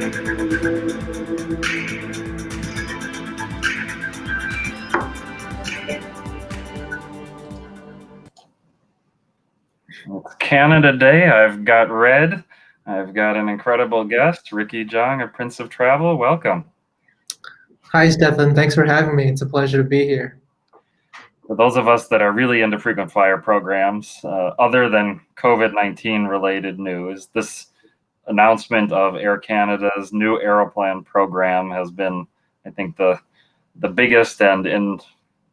It's Canada Day. I've got Red. I've got an incredible guest, Ricky Zhang, a Prince of Travel. Welcome. Hi, Stefan. Thanks for having me. It's a pleasure to be here. For those of us that are really into frequent flyer programs, other than COVID-19 related news, this announcement of Air Canada's new Aeroplan program has been, I think, the biggest and in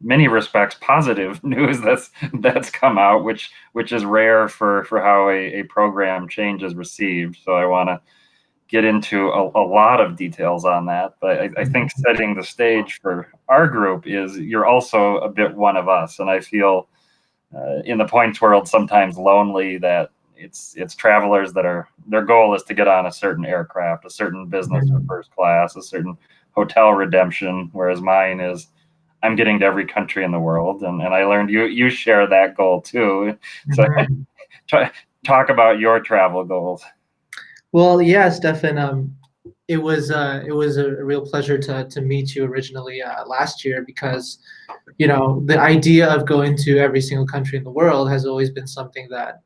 many respects positive news that's come out, which is rare for how a program change is received. So I want to get into a lot of details on that, but I think setting the stage for our group is you're also a bit one of us, and I feel in the points world sometimes lonely that it's travelers that are, their goal is to get on a certain aircraft, a certain business or first class, a certain hotel redemption, whereas mine is I'm getting to every country in the world, and I learned you share that goal too. So talk about your travel goals. Well, yeah, Stefan. It was a real pleasure to meet you originally last year because, the idea of going to every single country in the world has always been something that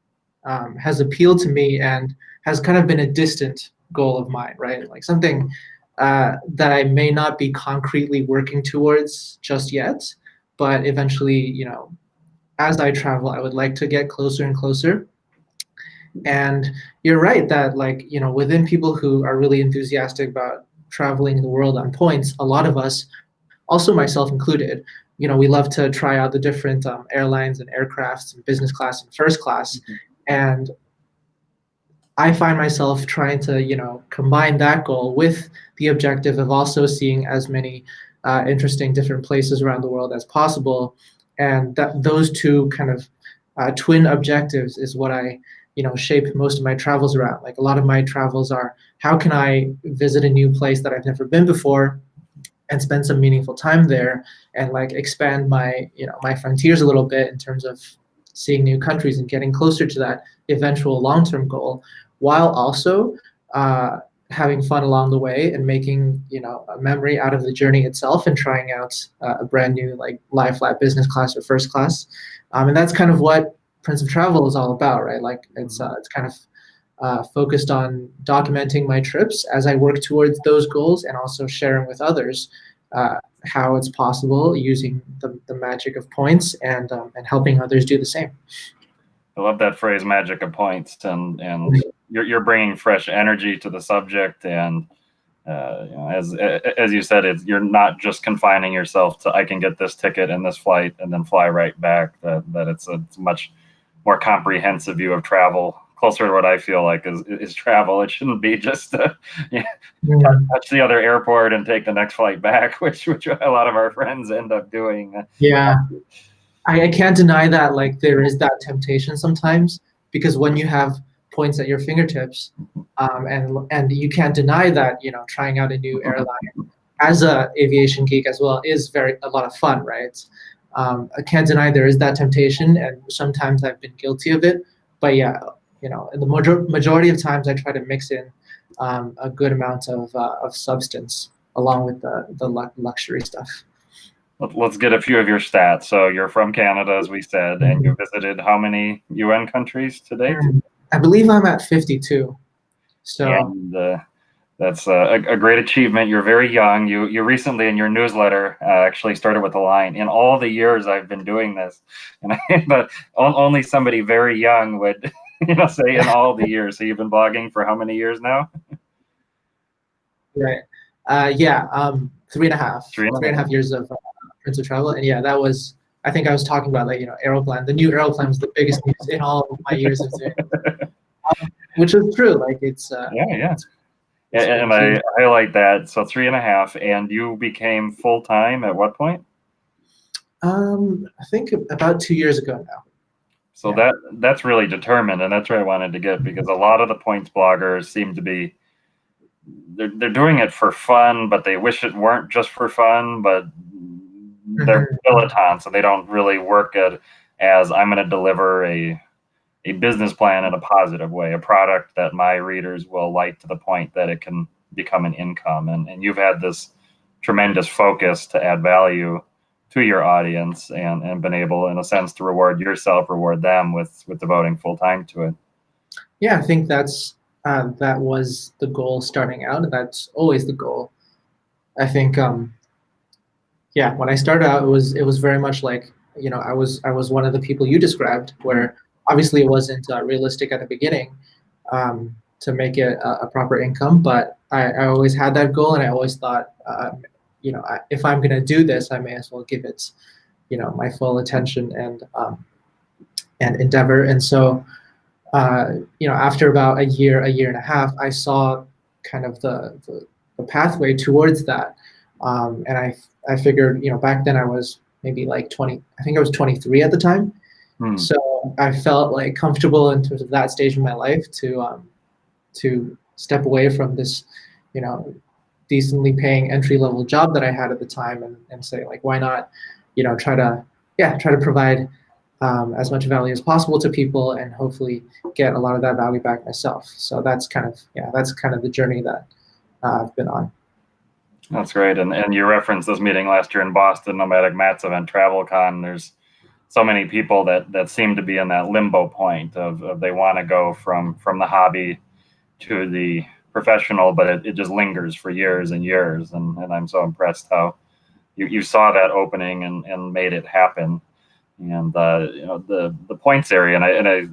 has appealed to me and has kind of been a distant goal of mine, right? Like something that I may not be concretely working towards just yet, but eventually, as I travel, I would like to get closer and closer. And you're right that, like, within people who are really enthusiastic about traveling the world on points, a lot of us, also myself included, we love to try out the different airlines and aircrafts and business class and first class. And I find myself trying to, combine that goal with the objective of also seeing as many interesting different places around the world as possible. And that those two kind of twin objectives is what I shape most of my travels around. Like a lot of my travels are, how can I visit a new place that I've never been before and spend some meaningful time there and like expand my, my frontiers a little bit in terms of seeing new countries and getting closer to that eventual long-term goal, while also having fun along the way and making, a memory out of the journey itself and trying out a brand new like lie flat business class or first class. And that's kind of what Prince of Travel is all about, right? Like it's kind of focused on documenting my trips as I work towards those goals and also sharing with others how it's possible using the magic of points and helping others do the same. I love that phrase, magic of points, and you're bringing fresh energy to the subject, and as you said, you're not just confining yourself to I can get this ticket and this flight and then fly right back. That it's a much more comprehensive view of travel, closer to what I feel like is travel. It shouldn't be just touch the other airport and take the next flight back, which a lot of our friends end up doing. Yeah, I can't deny that, like, there is that temptation sometimes, because when you have points at your fingertips, and you can't deny that, trying out a new airline as a aviation geek as well is a lot of fun, right? I can't deny there is that temptation, and sometimes I've been guilty of it. But yeah, in the majority of times, I try to mix in a good amount of substance along with the luxury stuff. Let's get a few of your stats. So you're from Canada, as we said, and you visited how many UN countries to date? I believe I'm at 52. So. And that's a great achievement. You're very young. You recently in your newsletter actually started with a line, in all the years I've been doing this, and but only somebody very young would say in all the years. So you've been blogging for how many years now? Right. Yeah. 3.5. 3.5 years of Prince of Travel, and yeah, that was. I think I was talking about, like, Aeroplan. The new Aeroplan was the biggest news in all of my years of doing it, which is true. Like it's yeah. And I highlight that. So 3.5, and you became full time at what point? I think about 2 years ago now. So that's really determined, and that's where I wanted to get, because a lot of the points bloggers seem to be they're doing it for fun, but they wish it weren't just for fun, but they're dilettantes, so they don't really work as I'm going to deliver a business plan in a positive way, a product that my readers will like to the point that it can become an income. And you've had this tremendous focus to add value to your audience and been able, in a sense, to reward yourself, reward them with devoting full time to it. Yeah, I think that was the goal starting out, and that's always the goal. I think yeah, when I started out, it was very much like, I was one of the people you described, where obviously it wasn't realistic at the beginning to make it a proper income, but I always had that goal, and I always thought, if I'm gonna do this, I may as well give it, my full attention and endeavor. And so, after about a year and a half, I saw kind of the pathway towards that. And I figured, back then I was maybe like 20, I think I was 23 at the time. Hmm. So I felt like comfortable in terms of that stage of my life to step away from this, you know, decently paying entry level job that I had at the time, and say like, why not, try to provide as much value as possible to people, and hopefully get a lot of that value back myself. So that's kind of the journey that I've been on. That's great. And you referenced this meeting last year in Boston, Nomadic Matt's event, TravelCon. There's so many people that seem to be in that limbo point of they want to go from the hobby to the professional, but it just lingers for years and years. And I'm so impressed how you saw that opening and made it happen. And the points area, and I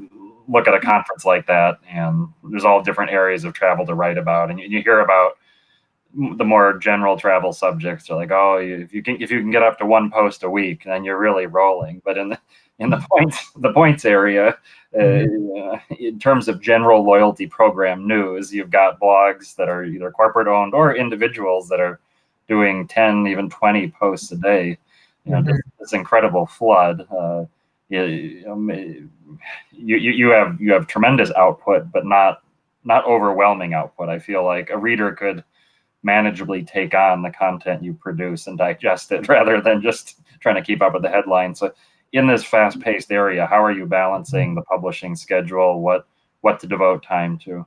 look at a conference like that, and there's all different areas of travel to write about, and you hear about the more general travel subjects. Are like, oh, if you can get up to one post a week, then you're really rolling. But in the points area, in terms of general loyalty program news, you've got blogs that are either corporate owned or individuals that are doing 10, even 20 posts a day. Just this incredible flood. You have tremendous output, but not overwhelming output. I feel like a reader could manageably take on the content you produce and digest it rather than just trying to keep up with the headlines. So in this fast-paced area, how are you balancing the publishing schedule, what to devote time to?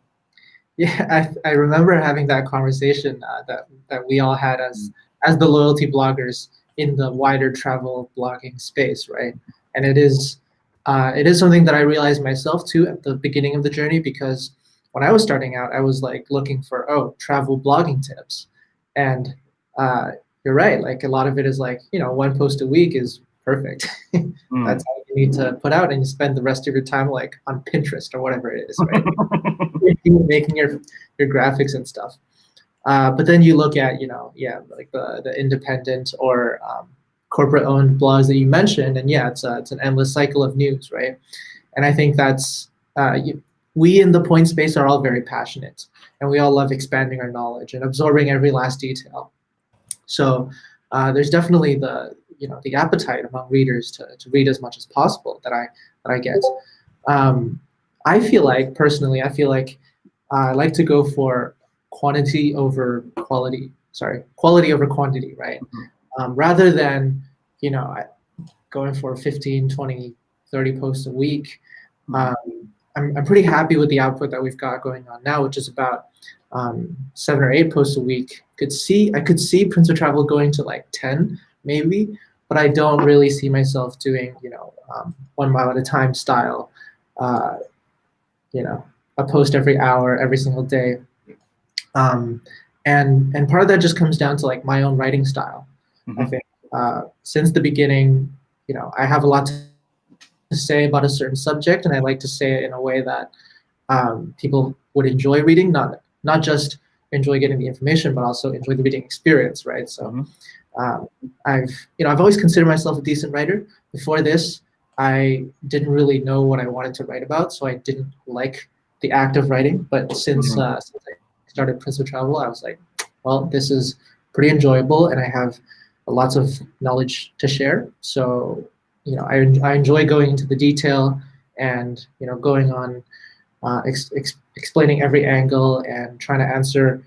Yeah, I remember having that conversation that we all had as the loyalty bloggers in the wider travel blogging space, right? And it is something that I realized myself too at the beginning of the journey, because when I was starting out, I was like looking for travel blogging tips, and you're right, like a lot of it is like, one post a week is perfect. That's all you need to put out, and you spend the rest of your time like on Pinterest or whatever it is, right? Making your graphics and stuff. But then you look at, like the independent or corporate owned blogs that you mentioned, and yeah, it's an endless cycle of news, right? And I think that's we in the point space are all very passionate, and we all love expanding our knowledge and absorbing every last detail. So there's definitely the appetite among readers to read as much as possible that I get. I feel like personally, I like to go for quantity over quality. Sorry, quality over quantity, right? Rather than, going for 15, 20, 30 posts a week. I'm pretty happy with the output that we've got going on now, which is about 7 or 8 posts a week. I could see Prince of Travel going to like 10 maybe, but I don't really see myself doing 1 mile at a time style, uh, a post every hour, every single day. And part of that just comes down to like my own writing style. I think since the beginning, I have a lot to say about a certain subject, and I like to say it in a way that people would enjoy reading, not just enjoy getting the information, but also enjoy the reading experience, right? So I've always considered myself a decent writer. Before this, I didn't really know what I wanted to write about, so I didn't like the act of writing. But since I started Prince of Travel, I was like, well, this is pretty enjoyable, and I have lots of knowledge to share. So I enjoy going into the detail and going on explaining every angle and trying to answer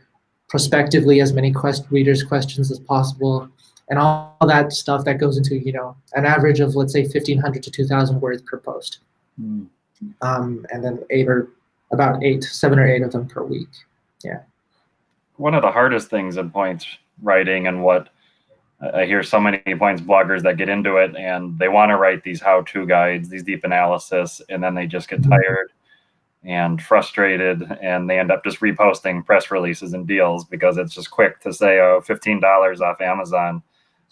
prospectively as many readers' questions as possible, and all that stuff that goes into an average of, let's say, 1,500 to 2,000 words per post, and then 7 or 8 of them per week. Yeah. one of the hardest things in points writing, and what I hear so many points bloggers that get into it and they want to write these how-to guides, these deep analysis, and then they just get tired and frustrated, and they end up just reposting press releases and deals because it's just quick to say, oh, $15 off Amazon.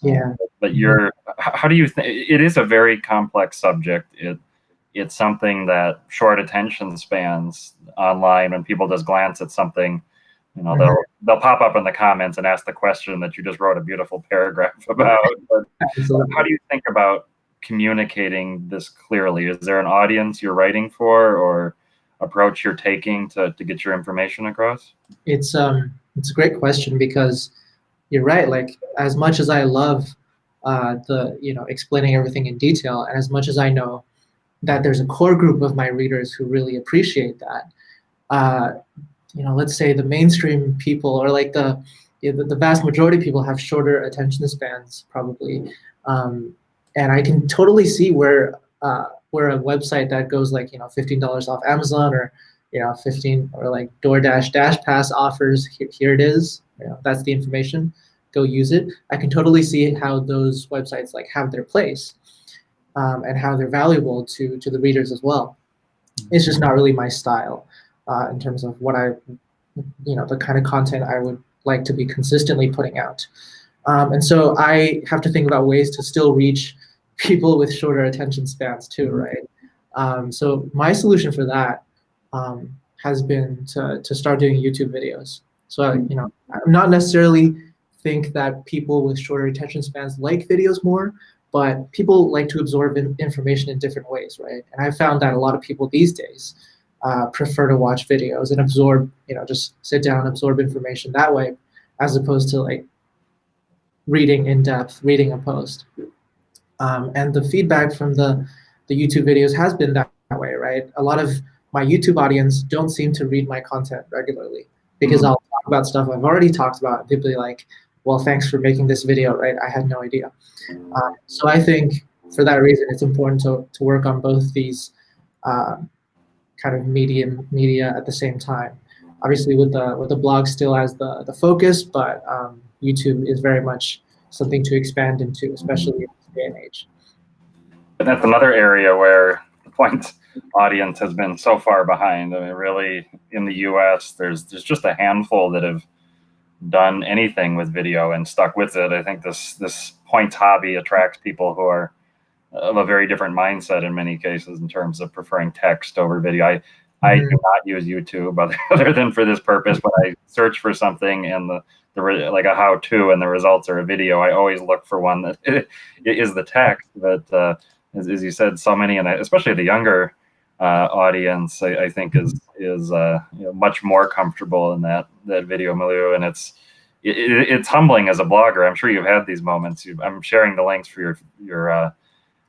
Yeah. But how do you think, it is a very complex subject. It's something that short attention spans online, when people just glance at something, they'll pop up in the comments and ask the question that you just wrote a beautiful paragraph about. But Absolutely. how do you think about communicating this clearly? Is there an audience you're writing for, or approach you're taking to get your information across? It's a great question, because you're right. Like, as much as I love explaining everything in detail, and as much as I know that there's a core group of my readers who really appreciate that, let's say the mainstream people, or like the vast majority of people, have shorter attention spans probably, and I can totally see where a website that goes like $15 off Amazon, or 15, or like DoorDash Dash Pass offers, here it is, that's the information, go use it. I can totally see how those websites like have their place, and how they're valuable to the readers as well. It's just not really my style, in terms of what the kind of content I would like to be consistently putting out. And so I have to think about ways to still reach people with shorter attention spans too, right? So my solution for that, has been to start doing YouTube videos. So I'm not necessarily think that people with shorter attention spans like videos more, but people like to absorb information in different ways, right? And I found that a lot of people these days prefer to watch videos and absorb, just sit down, absorb information that way, as opposed to like reading in depth, reading a post. And the feedback from the YouTube videos has been that way, right? A lot of my YouTube audience don't seem to read my content regularly, because I'll talk about stuff I've already talked about. They'll be like, well, thanks for making this video, right? I had no idea. So I think for that reason, it's important to work on both these kind of media at the same time. Obviously, with the blog still as the focus, but YouTube is very much something to expand into, especially in this day and age. And that's another area where the point audience has been so far behind. I mean, really, in the U.S., there's just a handful that have done anything with video and stuck with it. I think this points hobby attracts people who are of a very different mindset in many cases, in terms of preferring text over video. I do not use YouTube other than for this purpose. When I search for something and like a how-to and the results are a video, I always look for one that is the text. But as you said, so many, and especially the younger audience, I think is much more comfortable in that video milieu, and it's humbling as a blogger. I'm sure you've had these moments. I'm sharing the links for your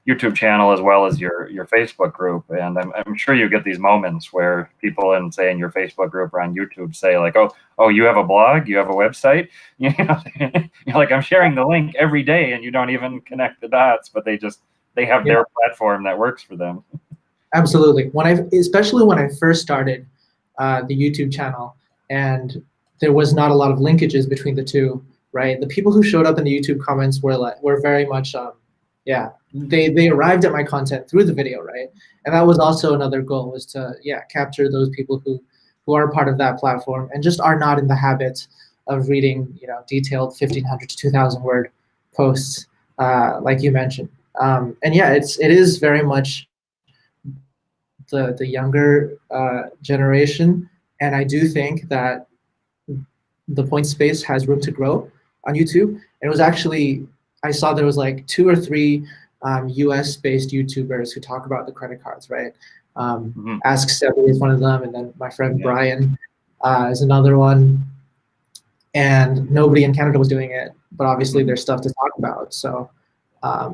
YouTube channel as well as your Facebook group, and I'm sure you get these moments where people in your Facebook group or on YouTube say like, oh, you have a blog, you have a website, you're like, I'm sharing the link every day, and you don't even connect the dots, but they have their platform that works for them. Absolutely. Especially when I first started the YouTube channel, and there was not a lot of linkages between the two, right? The people who showed up in the YouTube comments were very much, they arrived at my content through the video, right? And that was also another goal, was to capture those people who are part of that platform and just are not in the habit of reading detailed 1,500 to 2,000 word posts, like you mentioned. And it is very much the younger generation, and I do think that the point space has room to grow on YouTube. And it was actually, I saw there was like 2 or 3 US-based YouTubers who talk about the credit cards, right? Ask Sebi is one of them, and then my friend Brian is another one. And nobody in Canada was doing it, but obviously there's stuff to talk about. So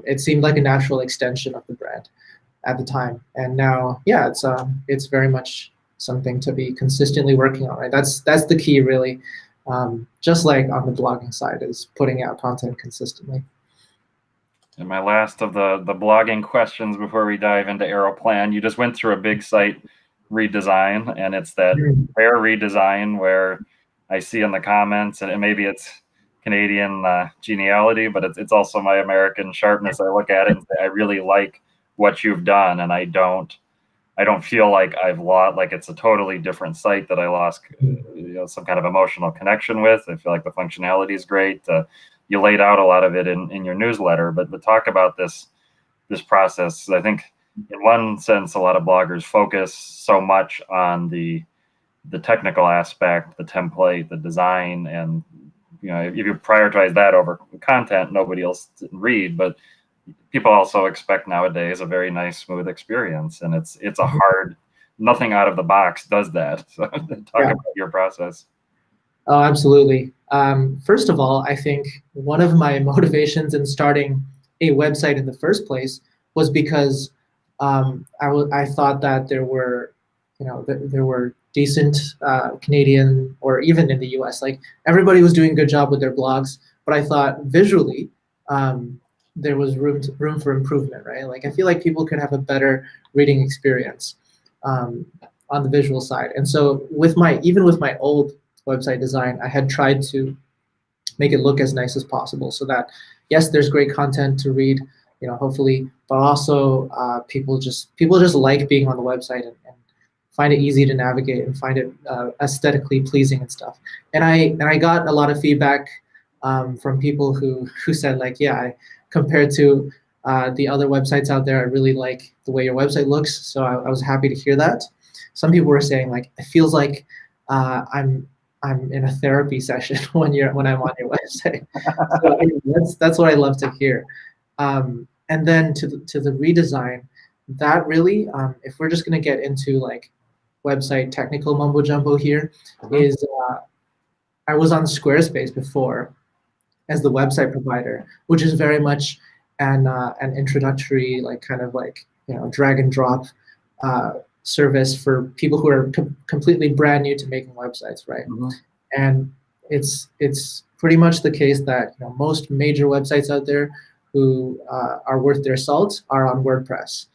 it seemed like a natural extension of the brand at the time. And now, it's very much something to be consistently working on, right? That's the key, really. Just like on the blogging side, is putting out content consistently. And my last of the blogging questions before we dive into Aeroplan, you just went through a big site redesign, and it's that rare redesign where I see in the comments, and maybe it's Canadian geniality, but it's also my American sharpness. I look at it and say, I really like what you've done, and I don't feel like I've lost, like it's a totally different site that I lost, some kind of emotional connection with. I feel like the functionality is great. You laid out a lot of it in your newsletter, but talk about this process. I think in one sense, a lot of bloggers focus so much on the technical aspect, the template, the design, and if you prioritize that over content, nobody else read. But people also expect nowadays a very nice, smooth experience, and it's a hard. Nothing out of the box does that. So talk Yeah. about your process. Oh, absolutely. First of all, I think one of my motivations in starting a website in the first place was because I thought that there were, there were decent Canadian, or even in the US, like everybody was doing a good job with their blogs, but I thought visually there was room for improvement, right? Like I feel like people could have a better reading experience on the visual side. And so even with my old website design, I had tried to make it look as nice as possible so that, yes, there's great content to read, hopefully, but also people just like being on the website and find it easy to navigate and find it aesthetically pleasing and stuff. And I got a lot of feedback from people who said, like, yeah, compared to the other websites out there, I really like the way your website looks. So I was happy to hear that. Some people were saying, like, it feels like I'm in a therapy session when I'm on your website. So that's what I love to hear. And then to the redesign, that really, if we're just going to get into like website technical mumbo jumbo here, is I was on Squarespace before as the website provider, which is very much an introductory, like kind of like drag and drop service for people who are completely brand new to making websites, right? And it's pretty much the case that most major websites out there who are worth their salt are on WordPress.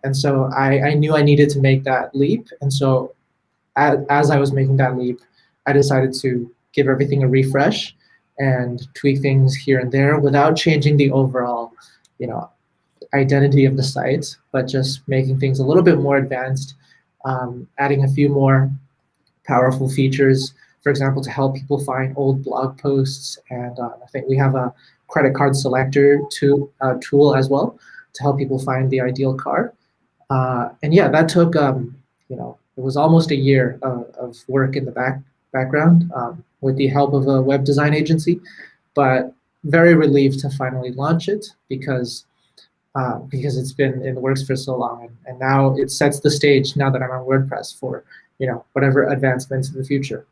And so I knew I needed to make that leap. And so as I was making that leap, I decided to give everything a refresh and tweak things here and there without changing the overall, identity of the site, but just making things a little bit more advanced, adding a few more powerful features, for example, to help people find old blog posts. And I think we have a credit card selector tool as well to help people find the ideal card. And yeah, that took, it was almost a year of work in the background with the help of a web design agency, but very relieved to finally launch it because it's been in the works for so long, and now it sets the stage now that I'm on WordPress for whatever advancements in the future.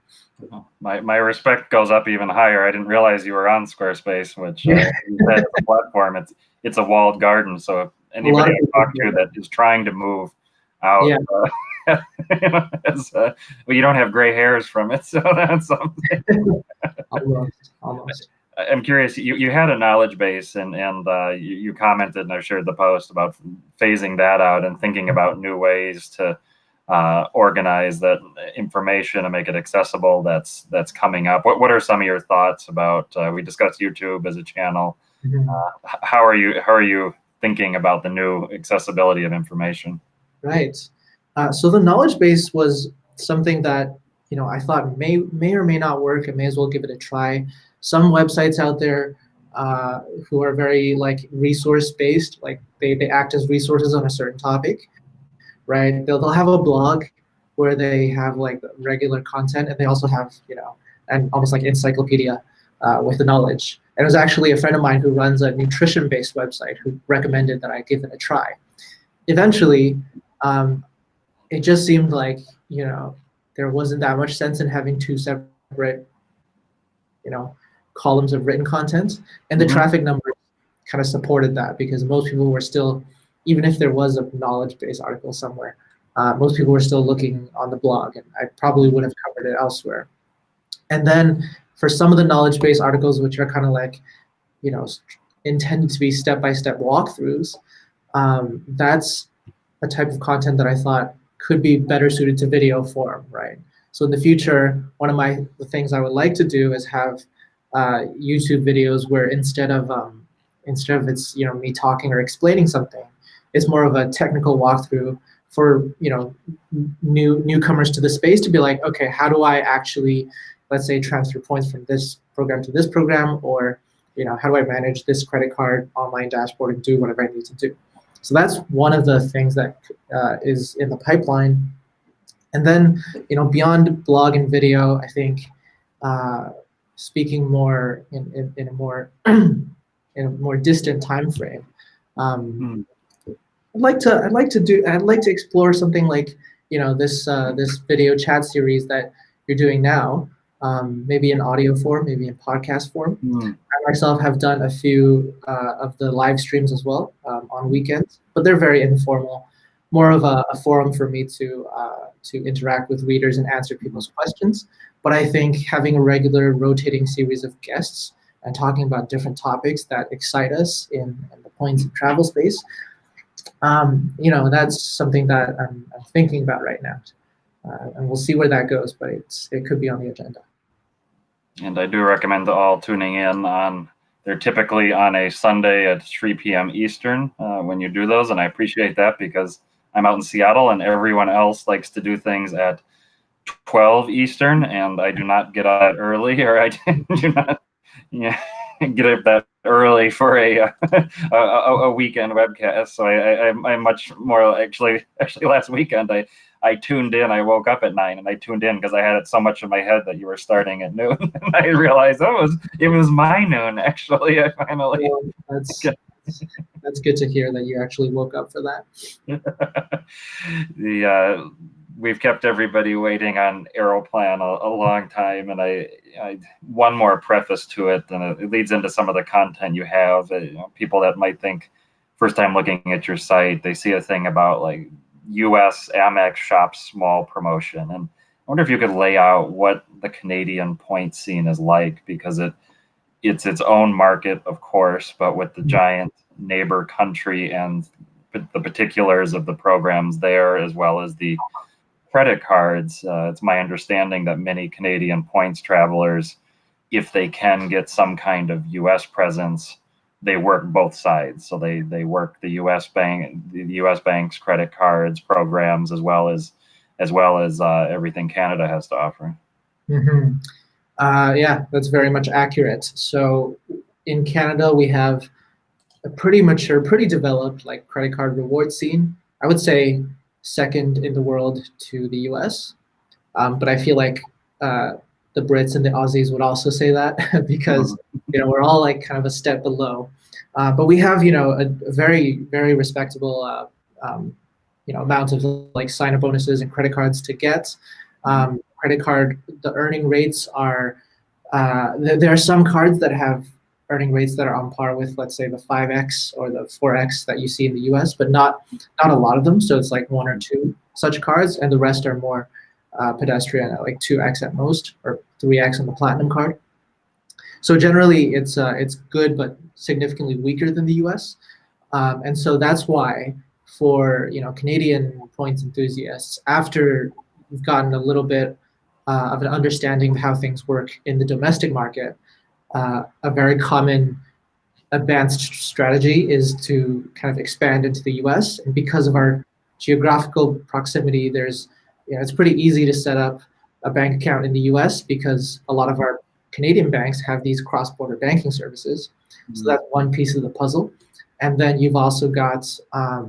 My respect goes up even higher. I didn't realize you were on Squarespace, which you said it's a platform. It's a walled garden. So if anybody I talk to that is trying to move out, well, you don't have gray hairs from it, so that's something. Almost. I'm curious. You had a knowledge base, and you commented, and I shared the post about phasing that out and thinking about new ways to organize that information and make it accessible. That's coming up. What are some of your thoughts about? We discussed YouTube as a channel. How are you thinking about the new accessibility of information? Right. So the knowledge base was something that I thought may or may not work. I may as well give it a try. Some websites out there who are very like resource based, like they act as resources on a certain topic, right? They'll have a blog where they have like regular content, and they also have and almost like encyclopedia with the knowledge. And it was actually a friend of mine who runs a nutrition based website who recommended that I give it a try. Eventually, it just seemed like there wasn't that much sense in having two separate columns of written content, and the traffic numbers kind of supported that, because most people were still, even if there was a knowledge-based article somewhere, most people were still looking on the blog, and I probably would have covered it elsewhere. And then for some of the knowledge-based articles, which are kind of like intended to be step-by-step walkthroughs, that's a type of content that I thought could be better suited to video form, right? So in the future, one of the things I would like to do is have YouTube videos where instead of it's me talking or explaining something, it's more of a technical walkthrough for newcomers to the space to be like, okay, how do I actually, let's say, transfer points from this program to this program, or how do I manage this credit card online dashboard and do whatever I need to do. So that's one of the things that is in the pipeline. And then beyond blog and video, I think speaking more in a more in a more distant time frame. I'd like to explore something like this video chat series that you're doing now, maybe in audio form, maybe in podcast form. I myself have done a few of the live streams as well on weekends, but they're very informal, more of a forum for me to interact with readers and answer people's questions. But I think having a regular rotating series of guests and talking about different topics that excite us in the points of travel space, that's something that I'm thinking about right now. And we'll see where that goes, but it could be on the agenda. And I do recommend to all tuning in they're typically on a Sunday at 3 p.m. Eastern when you do those. And I appreciate that because I'm out in Seattle and everyone else likes to do things at 12 Eastern, and I do not get out early, or I do not get up that early for a weekend webcast. So I'm much more actually last weekend I tuned in. I woke up at 9 and I tuned in because I had it so much in my head that you were starting at noon. And I realized it was my noon actually. I finally. Well, that's good to hear that you actually woke up for that. We've kept everybody waiting on Aeroplan a long time, and I one more preface to it, and it leads into some of the content you have. People that might think first time looking at your site, they see a thing about like U.S. Amex Shop Small promotion, and I wonder if you could lay out what the Canadian point scene is like, because it's its own market, of course, but with the giant neighbor country and the particulars of the programs there, as well as the credit cards. It's my understanding that many Canadian points travelers, if they can get some kind of U.S. presence, they work both sides. So they work the U.S. bank's credit cards programs as well as everything Canada has to offer. Mm-hmm. Yeah, that's very much accurate. So in Canada, we have a pretty mature, pretty developed like credit card reward scene. I would say second in the world to the US. But I feel like the Brits and the Aussies would also say that because we're all like kind of a step below. But we have a very, very respectable amount of like sign-up bonuses and credit cards to get. Credit card, the earning rates are there are some cards that have earning rates that are on par with, let's say, the 5x or the 4x that you see in the US, but not a lot of them. So it's like one or two such cards, and the rest are more pedestrian at like 2x at most, or 3x on the platinum card. So generally, it's good, but significantly weaker than the US. And so that's why for Canadian points enthusiasts, after we've gotten a little bit of an understanding of how things work in the domestic market, a very common advanced strategy is to kind of expand into the US. And because of our geographical proximity, it's pretty easy to set up a bank account in the US because a lot of our Canadian banks have these cross-border banking services. So that's one piece of the puzzle. And then you've also got a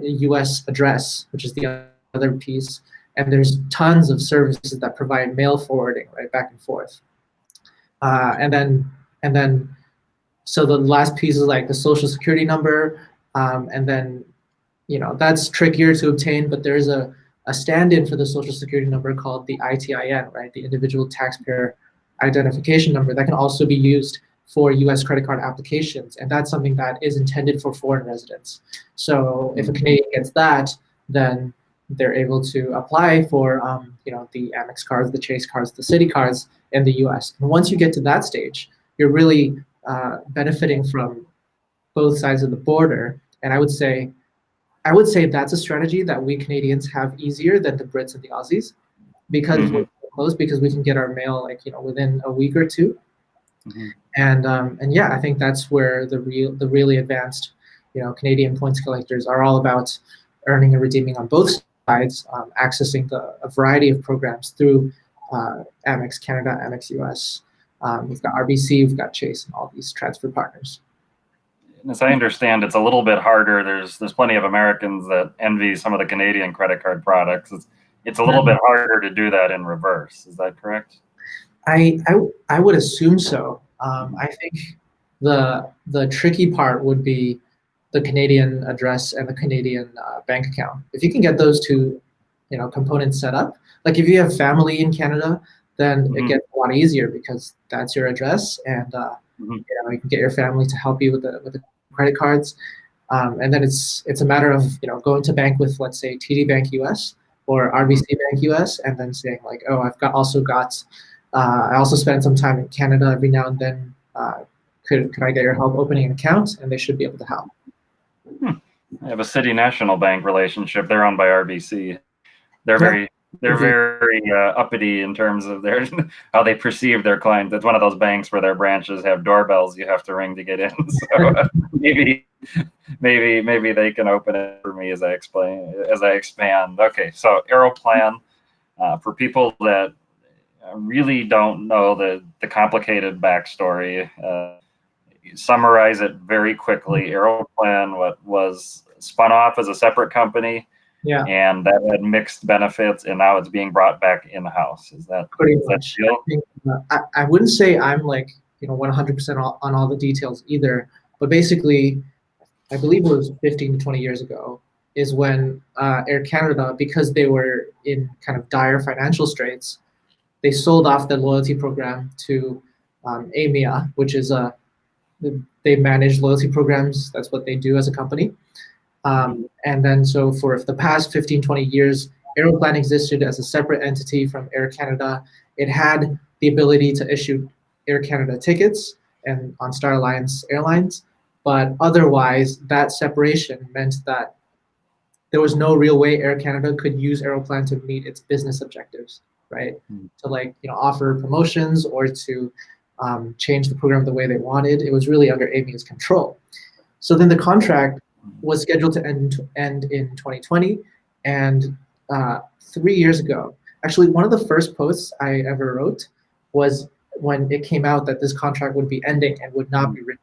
US address, which is the other piece. And there's tons of services that provide mail forwarding, right, back and forth. And then, so the last piece is like the social security number, and then, that's trickier to obtain, but there's a stand-in for the social security number called the ITIN, right, the individual taxpayer identification number, that can also be used for U.S. credit card applications, and that's something that is intended for foreign residents. So if a Canadian gets that, then they're able to apply for the Amex cards, the Chase cards, the Citi cards in the US. And once you get to that stage, you're really benefiting from both sides of the border. And I would say that's a strategy that we Canadians have easier than the Brits and the Aussies, because close because we can get our mail like within a week or two. Mm-hmm. And yeah, I think that's where the really advanced Canadian points collectors are all about earning and redeeming on both sides, accessing a variety of programs through Amex Canada, Amex US. We've got RBC, we've got Chase, and all these transfer partners. As I understand, it's a little bit harder. There's plenty of Americans that envy some of the Canadian credit card products. It's a little bit harder to do that in reverse. Is that correct? I would assume so. I think the tricky part would be the Canadian address and the Canadian bank account. If you can get those two, components set up, like if you have family in Canada, then it gets a lot easier because that's your address, and you can get your family to help you with the credit cards, and then it's a matter of going to bank with, let's say, TD Bank US or RBC Bank US, and then saying like, oh, I also spend some time in Canada every now and then. Could I get your help opening an account? And they should be able to help. I have a City National Bank relationship. They're owned by RBC. They're very uppity in terms of how they perceive their clients. It's one of those banks where their branches have doorbells you have to ring to get in. So maybe they can open it for me as I expand. Okay, so Aeroplan, for people that really don't know the complicated backstory, summarize it very quickly. Aeroplan was spun off as a separate company. Yeah. And that had mixed benefits, and now it's being brought back in-house. Is that pretty much? I wouldn't say I'm like 100% on all the details either, but basically, I believe it was 15 to 20 years ago is when Air Canada, because they were in kind of dire financial straits, they sold off the loyalty program to AMIA, which is they manage loyalty programs. That's what they do as a company. And then so for the past 15, 20 years, Aeroplan existed as a separate entity from Air Canada. It had the ability to issue Air Canada tickets and on Star Alliance Airlines, but otherwise that separation meant that there was no real way Air Canada could use Aeroplan to meet its business objectives, right? To offer promotions or to change the program the way they wanted. It was really under AMIA's control. So then the contract was scheduled to end in 2020, and 3 years ago, actually one of the first posts I ever wrote was when it came out that this contract would be ending and would not be renewed.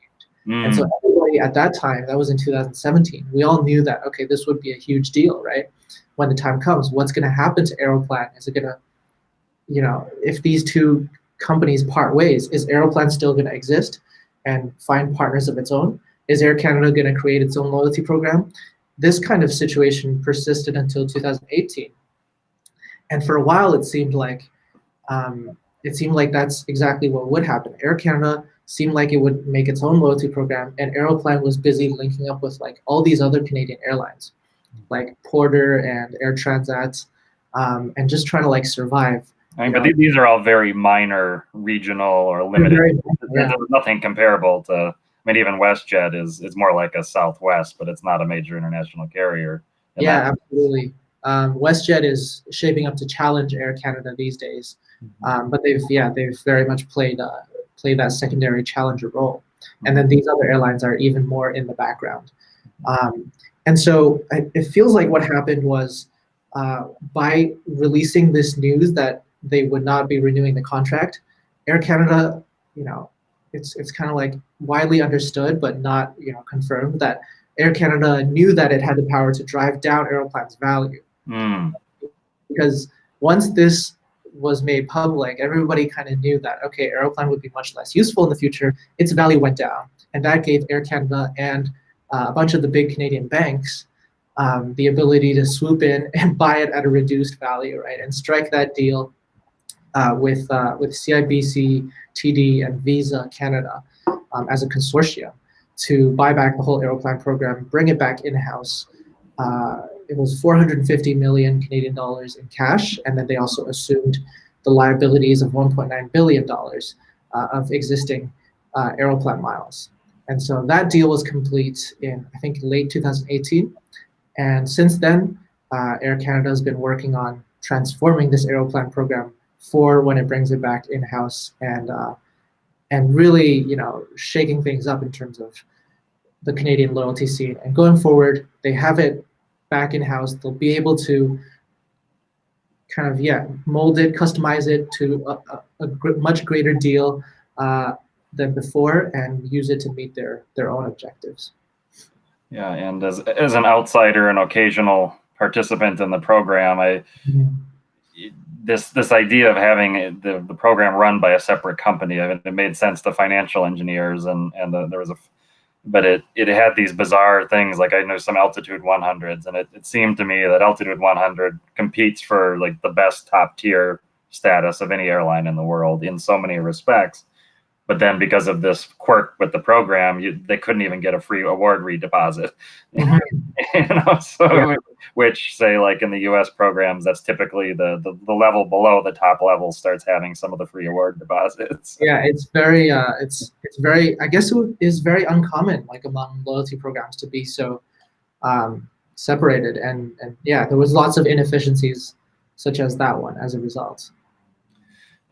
And so everybody at that time, that was in 2017, we all knew that, okay, this would be a huge deal, right? When the time comes, what's going to happen to Aeroplan? Is it going to, if these two companies part ways, is Aeroplan still going to exist and find partners of its own? Is Air Canada going to create its own loyalty program? This kind of situation persisted until 2018. And for a while, it seemed like that's exactly what would happen. Air Canada seemed like it would make its own loyalty program, and Aeroplan was busy linking up with like all these other Canadian airlines, like Porter and Air Transat, and just trying to like survive. But these are all very minor, regional or limited. There's nothing comparable to. I mean, even WestJet is more like a Southwest, but it's not a major international carrier. Yeah, absolutely. WestJet is shaping up to challenge Air Canada these days, but they've very much played that secondary challenger role, and then these other airlines are even more in the background. And so it feels like what happened was by releasing this news that they would not be renewing the contract, Air Canada, it's kind of like widely understood but not confirmed that Air Canada knew that it had the power to drive down Aeroplan's value. Because once this was made public, everybody kind of knew that, okay, Aeroplan would be much less useful in the future. Its value went down, and that gave Air Canada and a bunch of the big Canadian banks the ability to swoop in and buy it at a reduced value, right, and strike that deal with CIBC, TD, and Visa Canada as a consortium to buy back the whole Aeroplan program, bring it back in-house. It was 450 million Canadian dollars in cash, and then they also assumed the liabilities of 1.9 billion dollars of existing Aeroplan miles. And so that deal was complete in, I think, late 2018. And since then, Air Canada has been working on transforming this Aeroplan program for when it brings it back in-house, and really, shaking things up in terms of the Canadian loyalty scene. And going forward, they have it back in-house. They'll be able to kind of, mold it, customize it to much greater deal than before, and use it to meet their own objectives. Yeah, and as an outsider, an occasional participant in the program, this idea of having the program run by a separate company, I mean, it made sense to financial engineers, and there was but it had these bizarre things, like I know some Altitude 100s, and it seemed to me that Altitude 100 competes for like the best top tier status of any airline in the world in so many respects. But then because of this quirk with the program, they couldn't even get a free award redeposit. Mm-hmm. Which say like in the U.S. programs, that's typically the level below the top level starts having some of the free award deposits. Yeah, it's very I guess it is very uncommon, like among loyalty programs, to be so separated, and there was lots of inefficiencies such as that one as a result.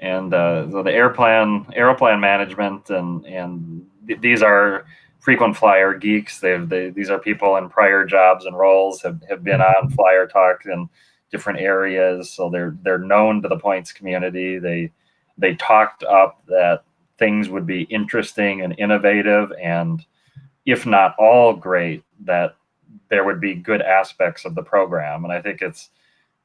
And so the aeroplan management, and these are frequent flyer geeks. These are people in prior jobs and roles have been on Flyer Talk in different areas, so they're known to the points community. They talked up that things would be interesting and innovative, and if not all great, that there would be good aspects of the program. And I think it's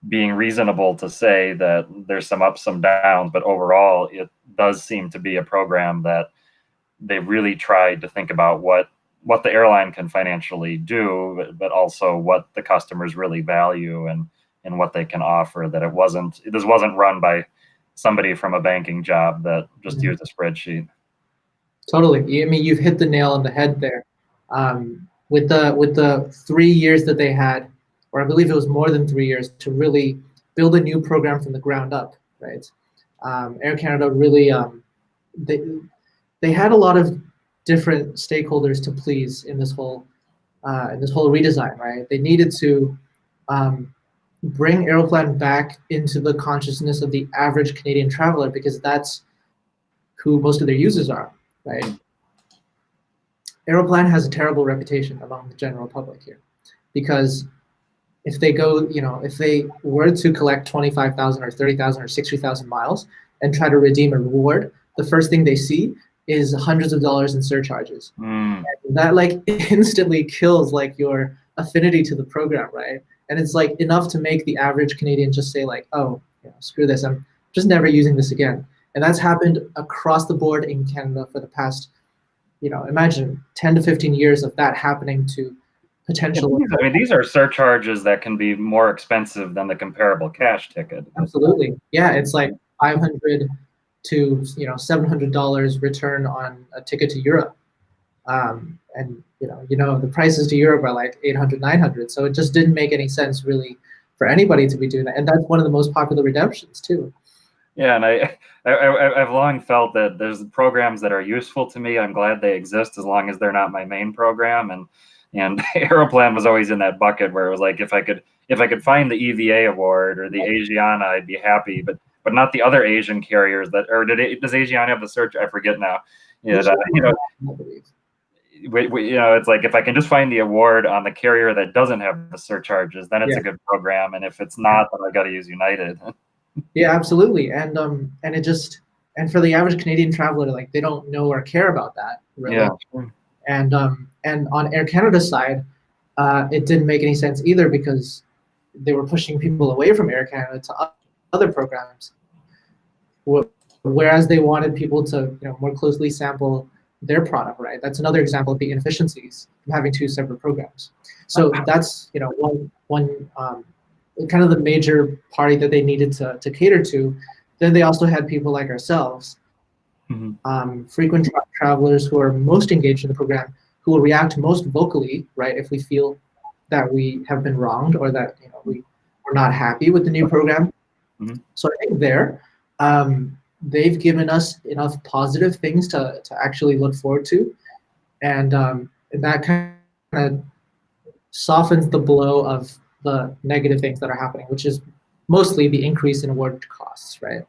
being reasonable to say that there's some ups, some downs, but overall it does seem to be a program that they really tried to think about what the airline can financially do, but also what the customers really value, and what they can offer. That this wasn't run by somebody from a banking job that just used a spreadsheet. Totally. I mean, you've hit the nail on the head there. With the 3 years that they had, or I believe it was more than 3 years, to really build a new program from the ground up, right? Air Canada really, they had a lot of different stakeholders to please in this whole redesign, right? They needed to bring Aeroplan back into the consciousness of the average Canadian traveler, because that's who most of their users are, right? Aeroplan has a terrible reputation among the general public here, because if they were to collect 25,000 or 30,000 or 60,000 miles and try to redeem a reward, the first thing they see is hundreds of dollars in surcharges. That like instantly kills like your affinity to the program, right? And it's like enough to make the average Canadian just say like, oh, screw this, I'm just never using this again. And that's happened across the board in Canada for the past, imagine 10 to 15 years of that happening to potential. I mean, these are surcharges that can be more expensive than the comparable cash ticket. Absolutely. Yeah, it's like $500 to $700 return on a ticket to Europe. And the prices to Europe are like 800, 900. So it just didn't make any sense really for anybody to be doing that. And that's one of the most popular redemptions too. Yeah, and I've long felt that there's programs that are useful to me. I'm glad they exist as long as they're not my main program. And Aeroplan was always in that bucket where it was like, if I could find the EVA award or the Asiana, I'd be happy, but not the other Asian carriers does Asiana have the search? I forget now. It's like, if I can just find the award on the carrier that doesn't have the surcharges, then it's a good program. And if it's not, then I got to use United. Yeah, absolutely. And for the average Canadian traveler, like they don't know or care about that really. Yeah. And on Air Canada's side, it didn't make any sense either, because they were pushing people away from Air Canada to other programs, whereas they wanted people to more closely sample their product, right? That's another example of the inefficiencies of having two separate programs. So that's one kind of the major party that they needed to cater to. Then they also had people like ourselves, frequent travelers who are most engaged in the program, who will react most vocally, right, if we feel that we have been wronged or that we're not happy with the new program. So I think they've given us enough positive things to actually look forward to, and that kind of softens the blow of the negative things that are happening, which is mostly the increase in award costs, right?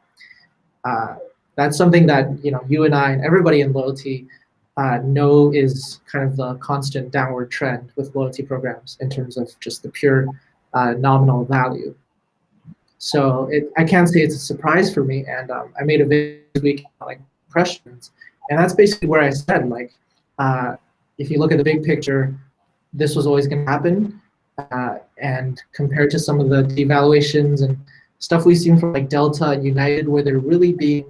That's something that you and I and everybody in loyalty know is kind of the constant downward trend with loyalty programs in terms of just the pure nominal value. So I can't say it's a surprise for me. And I made a video this week like impressions, and that's basically where I said like, if you look at the big picture, this was always going to happen. And compared to some of the devaluations and stuff we've seen from like Delta and United, where they're really being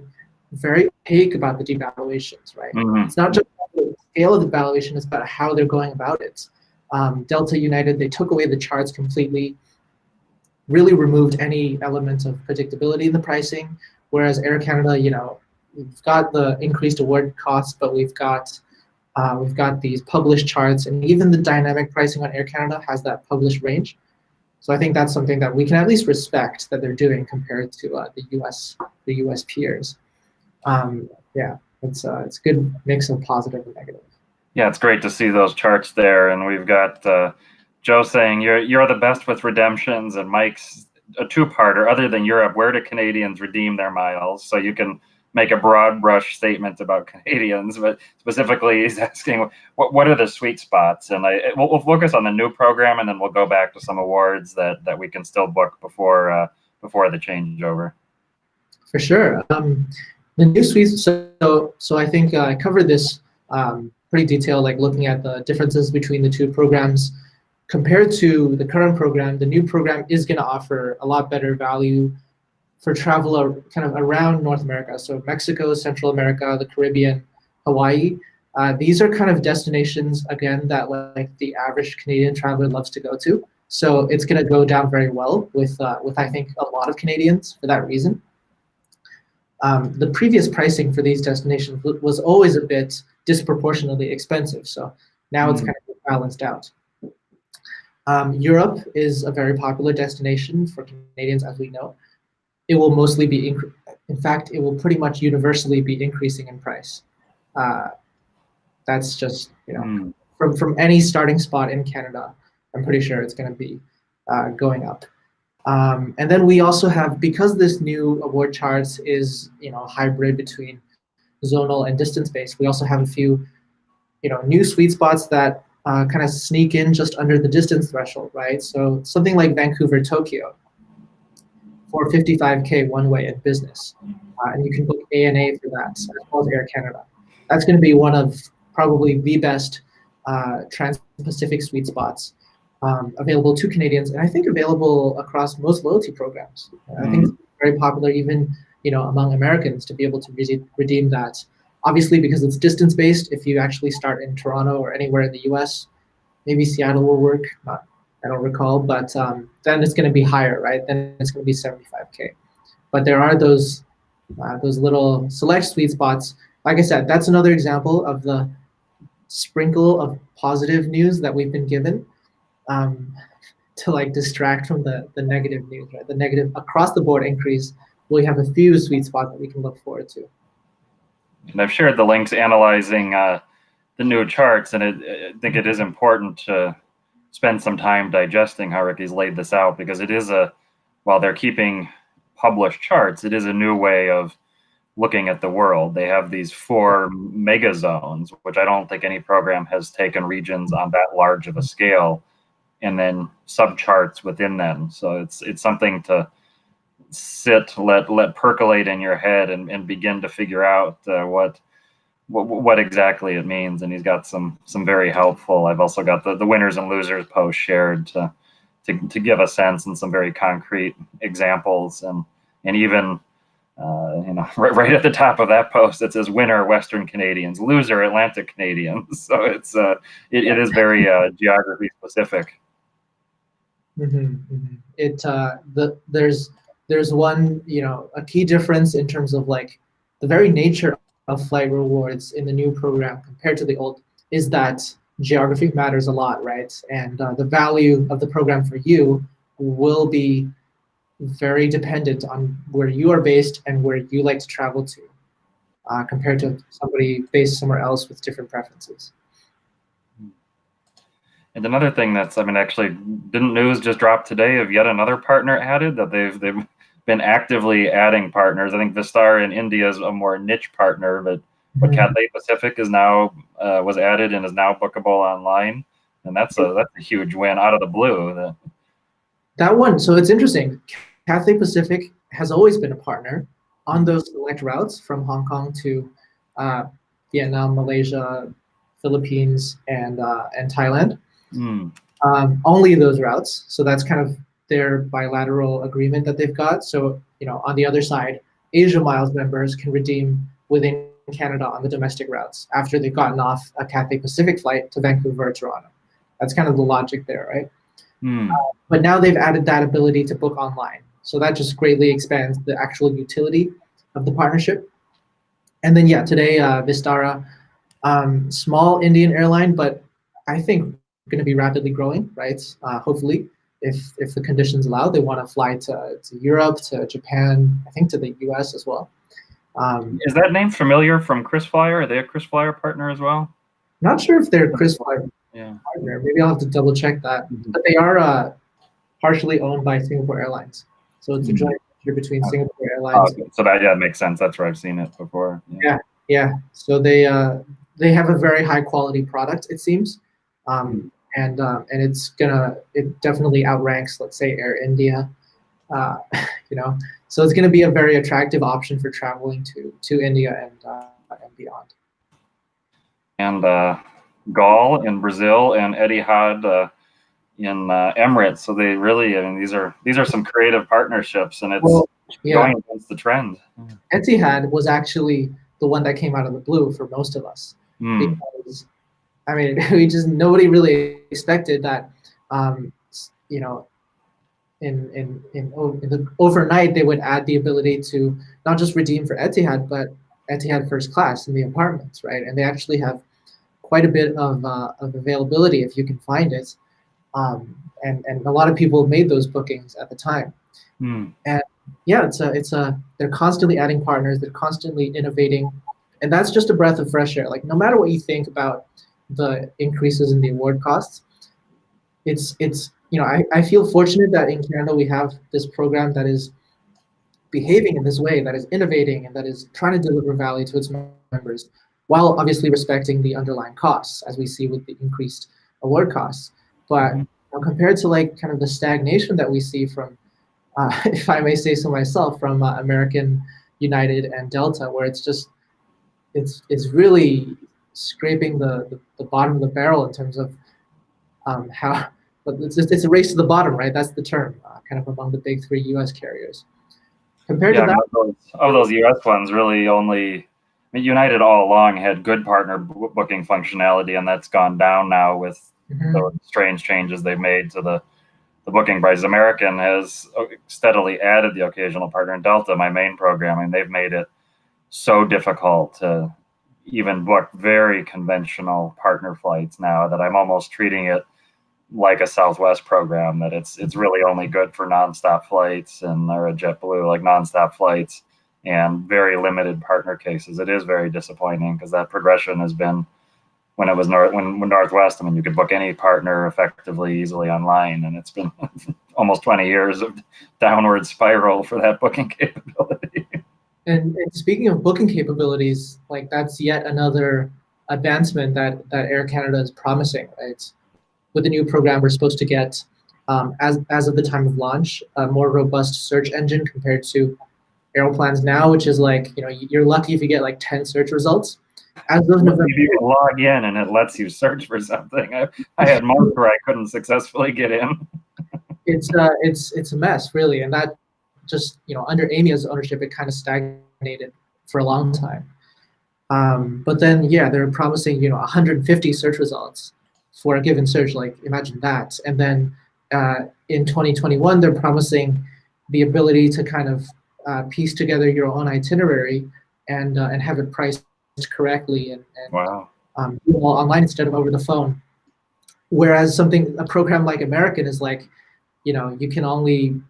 very opaque about the devaluations, right? Mm-hmm. It's not just the scale of the valuation, it's about how they're going about it. Delta, United, they took away the charts completely, really removed any element of predictability in the pricing, whereas Air Canada, we've got the increased award costs, but we've got these published charts, and even the dynamic pricing on Air Canada has that published range. So I think that's something that we can at least respect that they're doing compared to the U.S. peers. Yeah, it's a good mix of positive and negative. Yeah, it's great to see those charts there, and we've got Joe saying you're the best with redemptions, and Mike's a two-parter. Other than Europe, where do Canadians redeem their miles? So you can make a broad brush statement about Canadians, but specifically he's asking what are the sweet spots, and we'll focus on the new program, and then we'll go back to some awards that we can still book before the changeover. For sure. The new suites. So I think I covered this pretty detailed, like looking at the differences between the two programs. Compared to the current program, the new program is going to offer a lot better value for travel kind of around North America. So Mexico, Central America, the Caribbean, Hawaii. These are kind of destinations, again, that like the average Canadian traveler loves to go to. So it's going to go down very well with I think a lot of Canadians for that reason. The previous pricing for these destinations was always a bit disproportionately expensive. So now it's kind of balanced out. Europe is a very popular destination for Canadians, as we know. It will mostly be, in fact, it will pretty much universally be increasing in price. That's just, from any starting spot in Canada, I'm pretty sure it's going to be going up. And then we also have, because this new award charts is a hybrid between zonal and distance-based, we also have a few new sweet spots that kind of sneak in just under the distance threshold, right? So something like Vancouver, Tokyo, for 55K one way in business. And you can book ANA for that, as well as Air Canada. That's going to be one of probably the best trans-Pacific sweet spots available to Canadians, and I think available across most loyalty programs. I think it's very popular even among Americans to be able to redeem that. Obviously, because it's distance-based, if you actually start in Toronto or anywhere in the US, maybe Seattle will work, I don't recall, but then it's going to be higher, right? Then it's going to be 75K. But there are those little select sweet spots. Like I said, that's another example of the sprinkle of positive news that we've been given to like distract from the negative news, right? The negative across the board increase. We have a few sweet spots that we can look forward to. And I've shared the links analyzing the new charts, and I think it is important to spend some time digesting how Ricky's laid this out, because it is while they're keeping published charts, it is a new way of looking at the world. They have these 4 mega zones, which I don't think any program has taken regions on that large of a scale, and then subcharts within them. So it's something to sit, let percolate in your head and begin to figure out what exactly it means. And he's got some very helpful. I've also got the winners and losers post shared to give a sense and some very concrete examples, and even right at the top of that post it says winner Western Canadians, loser Atlantic Canadians. So it is very geography specific. There's one a key difference in terms of like the very nature of flight rewards in the new program compared to the old is that geography matters a lot, right? And the value of the program for you will be very dependent on where you are based and where you like to travel to, compared to somebody based somewhere else with different preferences. And another thing actually, didn't news just drop today of yet another partner added that they've been actively adding partners. I think Vistara in India is a more niche partner, but Cathay Pacific is now was added and is now bookable online, and that's a huge win out of the blue. That one, so it's interesting. Cathay Pacific has always been a partner on those select routes from Hong Kong to uh, Vietnam, Malaysia, Philippines, and Thailand. Mm. Only those routes. So that's kind of their bilateral agreement that they've got. So, on the other side, Asia Miles members can redeem within Canada on the domestic routes after they've gotten off a Cathay Pacific flight to Vancouver or Toronto. That's kind of the logic there, right? Mm. But now they've added that ability to book online. So that just greatly expands the actual utility of the partnership. And then, yeah, today, Vistara, small Indian airline, but I think going to be rapidly growing, right? Hopefully, if the conditions allow, they want to fly to Europe, to Japan, I think to the US as well. Is that name familiar from KrisFlyer? Are they a KrisFlyer partner as well? Not sure if they're KrisFlyer Yeah. partner. Maybe I'll have to double check that. But they are partially owned by Singapore Airlines. So it's a joint venture between Singapore Airlines. Okay. So that makes sense. That's where I've seen it before. Yeah. So they have a very high quality product, it seems, and it definitely outranks, let's say, Air India. So it's gonna be a very attractive option for traveling to India and beyond. And Gol in Brazil and Etihad in Emirates. So they really, these are some creative partnerships, and it's going against the trend. Etihad was actually the one that came out of the blue for most of us because nobody really expected that. In the overnight they would add the ability to not just redeem for Etihad but Etihad first class in the apartments, right? And they actually have quite a bit of availability if you can find it. And a lot of people made those bookings at the time. And yeah, they're constantly adding partners, they're constantly innovating, and that's just a breath of fresh air. Like, no matter what you think about the increases in the award costs, I feel fortunate that in Canada we have this program that is behaving in this way, that is innovating, and that is trying to deliver value to its members, while obviously respecting the underlying costs, as we see with the increased award costs. But compared to kind of the stagnation that we see from, if I may say so myself, from American, United, and Delta, where it's really scraping the bottom of the barrel in terms of how. But it's a race to the bottom, right? That's the term, kind of among the big three U.S. carriers. Compared to that, of those U.S. ones, really only United all along had good partner booking functionality, and that's gone down now with the strange changes they've made to the booking prices. American has steadily added the occasional partner, and Delta, my main program, they've made it so difficult to even book very conventional partner flights now that I'm almost treating it like a Southwest program, that it's really only good for nonstop flights or a JetBlue, like nonstop flights, and very limited partner cases. It is very disappointing because that progression has been, when it was Northwest, you could book any partner effectively, easily online, and it's been almost 20 years of downward spiral for that booking capability. And speaking of booking capabilities, that's yet another advancement that Air Canada is promising, right? With the new program, we're supposed to get, as of the time of launch, a more robust search engine compared to Aeroplans now, which is you're lucky if you get 10 search results. As of November, you can log in and it lets you search for something. I had months where I couldn't successfully get in. It's a mess, really, and that just under Amy's ownership, it kind of stagnated for a long time. But then they're promising 150 search results for a given search. Imagine that. And then in 2021, they're promising the ability to kind of piece together your own itinerary and have it priced correctly and wow. Do it all online instead of over the phone. Whereas a program like American is you can only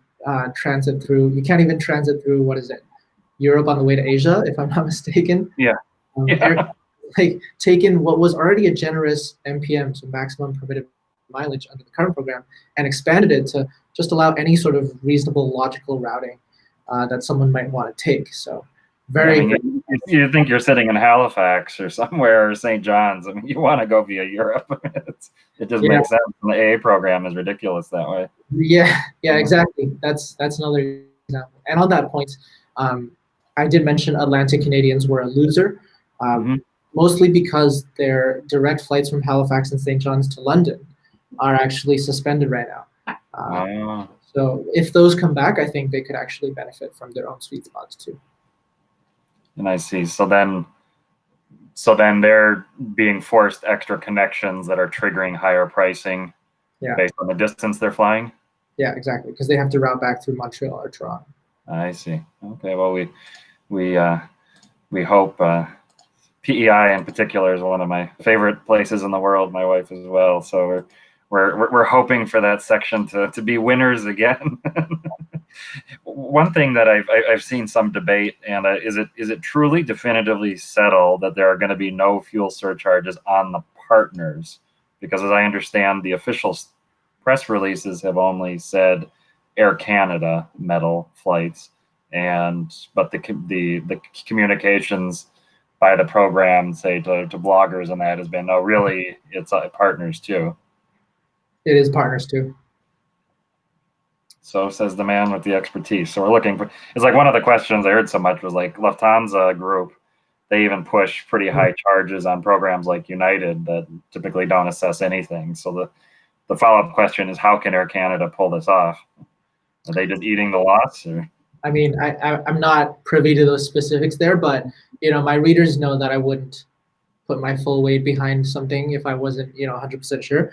transit through. You can't even transit through, what is it, Europe on the way to Asia, if I'm not mistaken. Yeah. Taken what was already a generous MPM, so maximum permitted mileage under the current program, and expanded it to just allow any sort of reasonable, logical routing. that someone might want to take. So Yeah, I very, very mean, you think you're sitting in Halifax or somewhere or St. John's. I mean, you want to go via Europe. It just yeah, makes sense. And the AA program is ridiculous that way. yeah, exactly. That's another example. And on that point, um, I did mention Atlantic Canadians were a loser, uh, Mm-hmm. mostly because their direct flights from Halifax and St. John's to London are actually suspended right now. Oh, So if those come back, I think they could actually benefit from their own sweet spots too. and I see. So then they're being forced extra connections that are triggering higher pricing Yeah, based on the distance they're flying. yeah, exactly. Because they have to route back through Montreal or Toronto. I see. Okay. Well, we uh, we hope PEI in particular is one of my favorite places in the world. My wife as well. So we're hoping for that section to be winners again. One thing that I've seen some debate, and is it truly definitively settled that there are going to be no fuel surcharges on the partners? Because as I understand, the official press releases have only said Air Canada metal flights, but the communications by the program, say to bloggers and that has been, no, really, it's partners too. It is partners too. So says the man with the expertise. So we're looking for. It's like one of the questions I heard so much was like Lufthansa Group. They even push pretty high charges on programs like United that typically don't assess anything. So the follow up question is, how can Air Canada pull this off? Are they just eating the loss? Or? I mean, I'm not privy to those specifics there, but my readers know that I wouldn't put my full weight behind something if I wasn't 100% sure.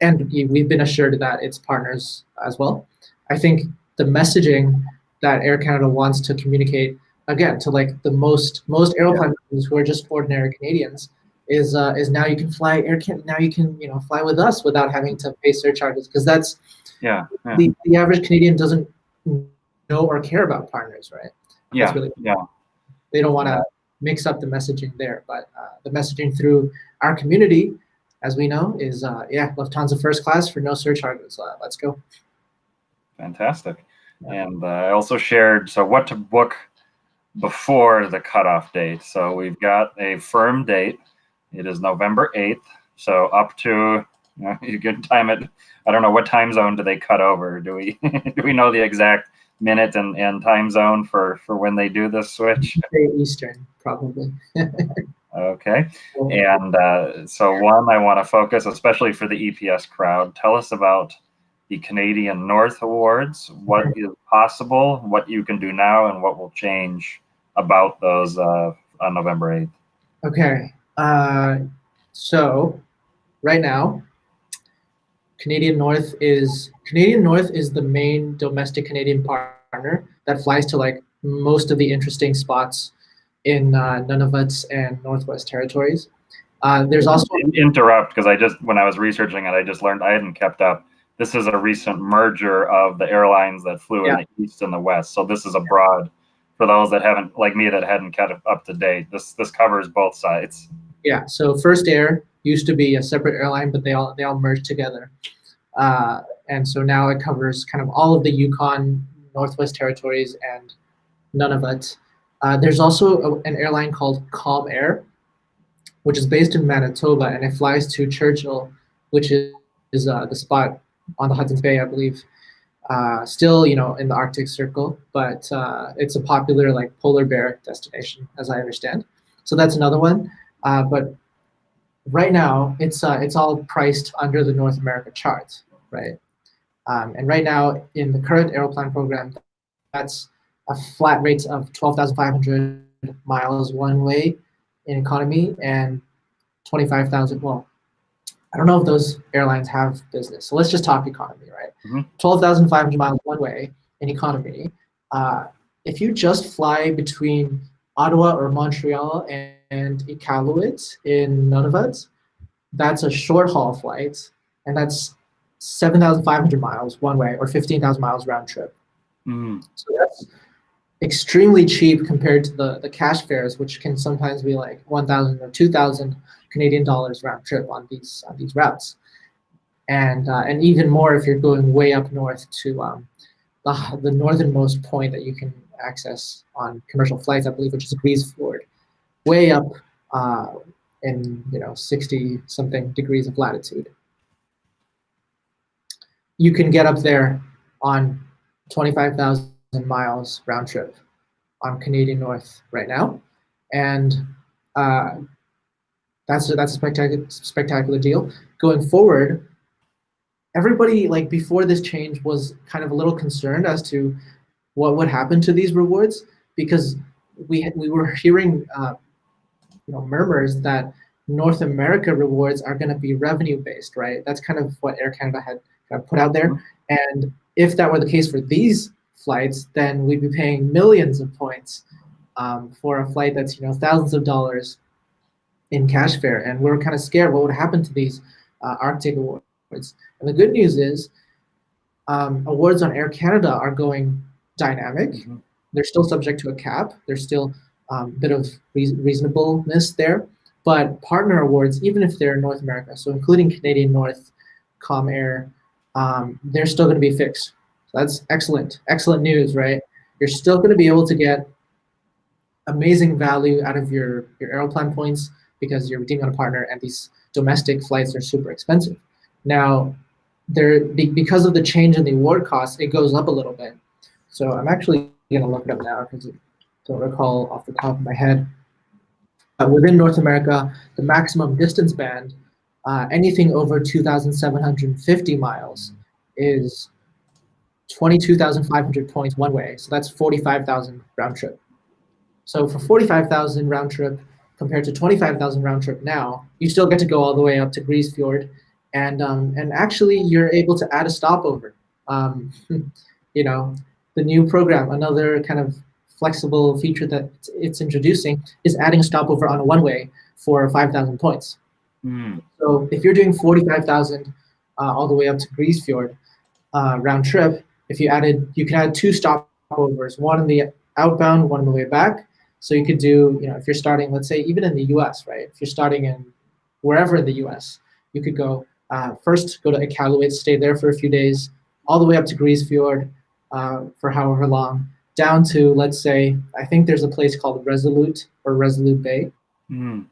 And we've been assured that it's partners as well. I think the messaging that Air Canada wants to communicate again to like the most airline members who are just ordinary Canadians is now you can fly now you can fly with us without having to pay surcharges, because that's the average Canadian doesn't know or care about partners, right? That's really they don't want to mix up the messaging there, but the messaging through our community, as we know, is Lufthansa first class for no surcharges. Let's go. Fantastic. And I also shared what to book before the cutoff date. So we've got a firm date. It is November 8th. So up to you can time it. I don't know, what time zone do they cut over? Do we know the exact minute and time zone for when they do this switch? Eastern, probably. Okay. And so one, I want to focus, especially for the EPS crowd, tell us about the Canadian North Awards, what is possible, what you can do now, and what will change about those on November 8th. Okay. So right now, Canadian North is the main domestic Canadian partner that flies to like most of the interesting spots in Nunavut and Northwest Territories. There's also interrupt because when I was researching it, I just learned I hadn't kept up. This is a recent merger of the airlines that flew in the East and the West. So this is a broad, for those that haven't, like me, that hadn't kept up to date. This covers both sides. Yeah. So First Air used to be a separate airline, but they all merged together, and so now it covers kind of all of the Yukon, Northwest Territories, and Nunavut. There's also an airline called Calm Air, which is based in Manitoba, and it flies to Churchill, which is the spot on the Hudson's Bay, I believe. Still, in the Arctic Circle, but it's a popular like polar bear destination, as I understand. So that's another one. But right now, it's all priced under the North America chart, right? And right now, in the current Aeroplan program, that's a flat rate of 12,500 miles one way in economy and 25,000. Well, I don't know if those airlines have business, so let's just talk economy, right? Mm-hmm. 12,500 miles one way in economy. If you just fly between Ottawa or Montreal and Iqaluit in Nunavut, that's a short haul flight, and that's 7,500 miles one way or 15,000 miles round trip. Mm-hmm. So that's extremely cheap compared to the cash fares, which can sometimes be like 1,000 or 2,000 Canadian dollars round trip on these routes, and even more if you're going way up north to the northernmost point that you can access on commercial flights, I believe, which is Grise Fjord, way up in 60 something degrees of latitude. You can get up there on 25,000 miles round trip on Canadian North right now, and uh, that's a spectacular deal. Going forward, everybody, like, before this change, was kind of a little concerned as to what would happen to these rewards, because we were hearing murmurs that North America rewards are going to be revenue based, right? That's kind of what Air Canada had kind of put out there. And if that were the case for these flights, then we'd be paying millions of points for a flight that's thousands of dollars in cash fare. And we're kind of scared what would happen to these Arctic awards. And the good news is awards on Air Canada are going dynamic. Mm-hmm. They're still subject to a cap. There's still a bit of reasonableness there. But partner awards, even if they're in North America, so including Canadian North, Com Air, they're still going to be fixed. So that's excellent. Excellent news, right? You're still going to be able to get amazing value out of your Aeroplan points because you're redeeming on a partner, and these domestic flights are super expensive. Now, because of the change in the award cost, it goes up a little bit. So I'm actually going to look it up now because I don't recall off the top of my head. Within North America, the maximum distance band, anything over 2,750 miles, is 22,500 points one way. So that's 45,000 round trip. So for 45,000 round trip compared to 25,000 round trip now, you still get to go all the way up to Grise Fjord, and actually you're able to add a stopover. The new program, another kind of flexible feature that it's introducing, is adding a stopover on a one-way for 5,000 points. Mm. So if you're doing 45,000 all the way up to Grise Fjord round trip, you can add two stopovers, one in the outbound, one on the way back. So you could do, if you're starting, let's say, even in the US, right? If you're starting in wherever in the US, you could go first go to Iqaluit, stay there for a few days, all the way up to Grise Fjord for however long, down to, let's say, I think there's a place called Resolute or Resolute Bay. Mm.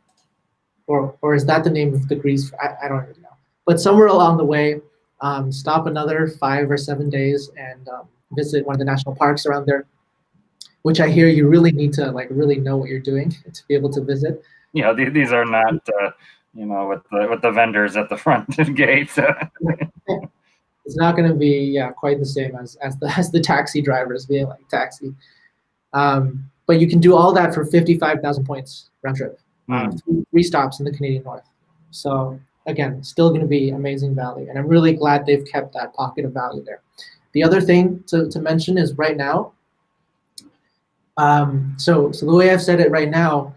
Or is that the name of the Grise? I don't even know. But somewhere along the way, stop another 5 or 7 days and visit one of the national parks around there, which I hear you really need to really know what you're doing to be able to visit. Yeah, these are not with the vendors at the front gate. It's not going to be quite the same as the taxi drivers being like taxi. But you can do all that for 55,000 points round trip. Three stops in the Canadian North. So again, still going to be amazing value, and I'm really glad they've kept that pocket of value there. The other thing to mention is right now. So the way I've said it right now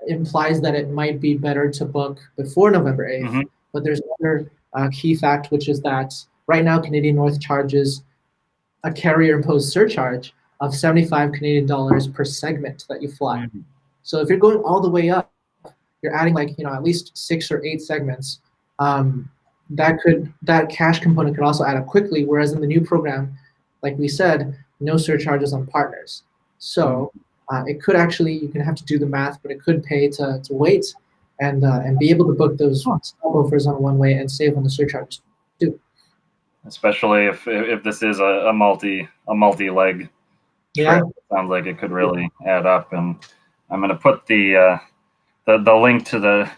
implies that it might be better to book before November 8th. Mm-hmm. But there's another key fact, which is that right now Canadian North charges a carrier-imposed surcharge of 75 Canadian dollars per segment that you fly. Mm-hmm. So if you're going all the way up, you're adding at least 6 or 8 segments. That cash component could also add up quickly. Whereas in the new program, like we said, no surcharges on partners. So it could actually, you can have to do the math, but it could pay to wait and be able to book those stopovers on one way and save on the surcharges too. Especially if this is a multi-leg trip, it sounds like it could really add up. And I'm going to put the link to the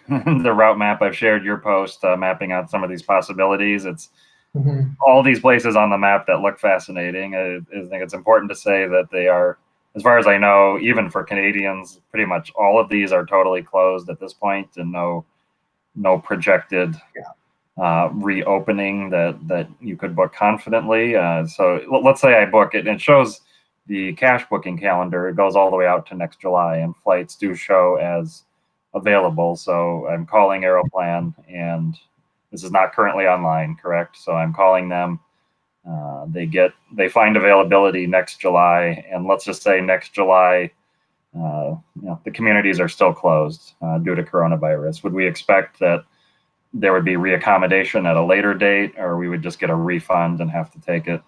the route map. I've shared your post mapping out some of these possibilities. It's all these places on the map that look fascinating. I think it's important to say that they are, as far as I know, even for Canadians, pretty much all of these are totally closed at this point, and no projected reopening that you could book confidently. So let's say I book it, and it shows the cash booking calendar. It goes all the way out to next July, and flights do show as available. So I'm calling Aeroplan, and this is not currently online, correct? So I'm calling them. They find availability next July, and let's just say next July, the communities are still closed due to coronavirus. Would we expect that there would be reaccommodation at a later date, or we would just get a refund and have to take it?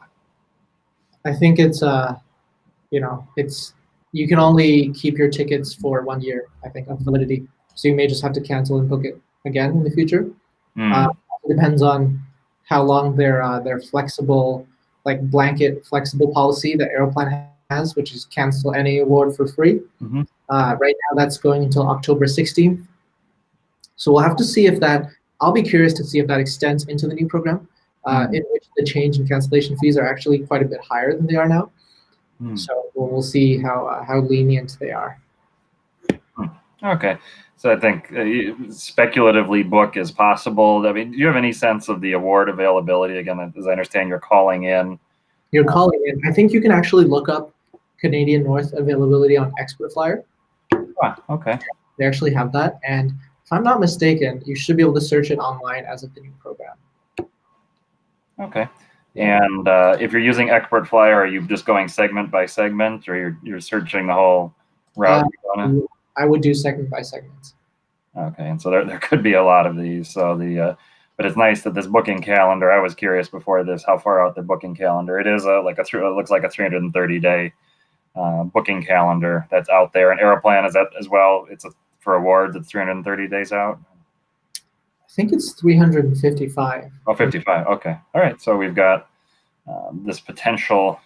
I think it's it's you can only keep your tickets for 1 year, I think, of validity. So you may just have to cancel and book it again in the future. Uh, Hmm. it depends on how long their flexible, like blanket flexible policy that Aeroplan has, which is cancel any award for free. Hmm. Right now, that's going until October 16th. So we'll have to see if that. I'll be curious to see if that extends into the new program, Hmm. in which the change in cancellation fees are actually quite a bit higher than they are now. Hmm. So we'll see how lenient they are. Hmm. Okay. So I think speculatively book is possible. I mean, do you have any sense of the award availability? Again, as I understand, you're calling in. You're calling in. I think you can actually look up Canadian North availability on Expert Flyer. Okay. They actually have that, and if I'm not mistaken, you should be able to search it online as of the new program. Okay. Yeah. And if you're using Expert Flyer, are you just going segment by segment, or you're searching the whole route Uh, you're gonna? I would do segment by segment. Okay, and so there could be a lot of these. So but it's nice that this booking calendar. I was curious before this how far out the booking calendar. It is it looks like a 330-day booking calendar that's out there. And Aeroplan is that as well. For awards. It's 330 days out. I think it's 355. Oh, 55. Okay, all right. So we've got this potential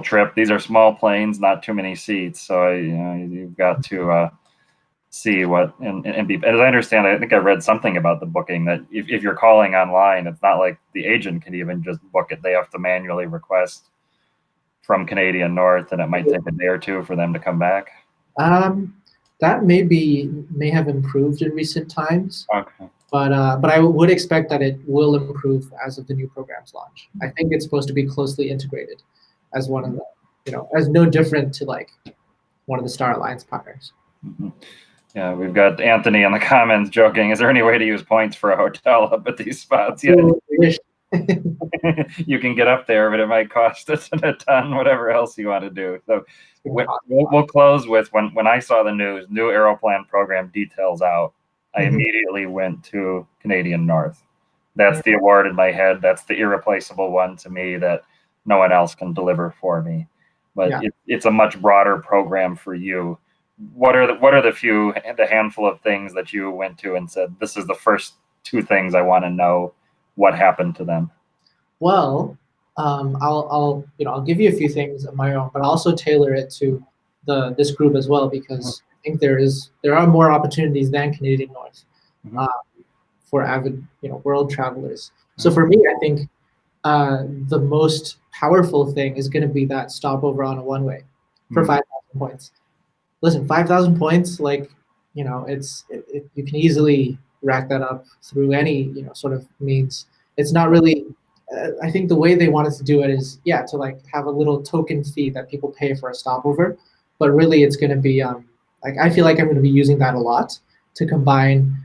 trip. These are small planes, not too many seats. So you've got to see what and be. As I understand, I think I read something about the booking that if you're calling online, it's not like the agent can even just book it. They have to manually request from Canadian North, and it might take a day or two for them to come back. Um, that may have improved in recent times, Okay. but I would expect that it will improve as of the new program's launch. I think it's supposed to be closely integrated as one of the, as no different to like one of the Star Alliance partners. Mm-hmm. Yeah, we've got Anthony in the comments joking. Is there any way to use points for a hotel up at these spots? Yeah, you can get up there, but it might cost us a ton. Whatever else you want to do. So we'll close with when I saw the news, new Aeroplan program details out. I immediately went to Canadian North. That's the award in my head. That's the irreplaceable one to me that no one else can deliver for me. But it's a much broader program for you. What are the handful of things that you went to and said, this is the first two things I want to know what happened to them? Well, I'll give you a few things of my own, but I'll also tailor it to this group as well because I think there are more opportunities than Canadian North for avid world travelers. So for me, I think the most powerful thing is going to be that stopover on a one-way for 5,000 points. Listen, 5,000 points, like you can easily rack that up through any sort of means. It's not really. I think the way they wanted to do it is to like have a little token fee that people pay for a stopover, but really it's going to be like I feel like I'm going to be using that a lot to combine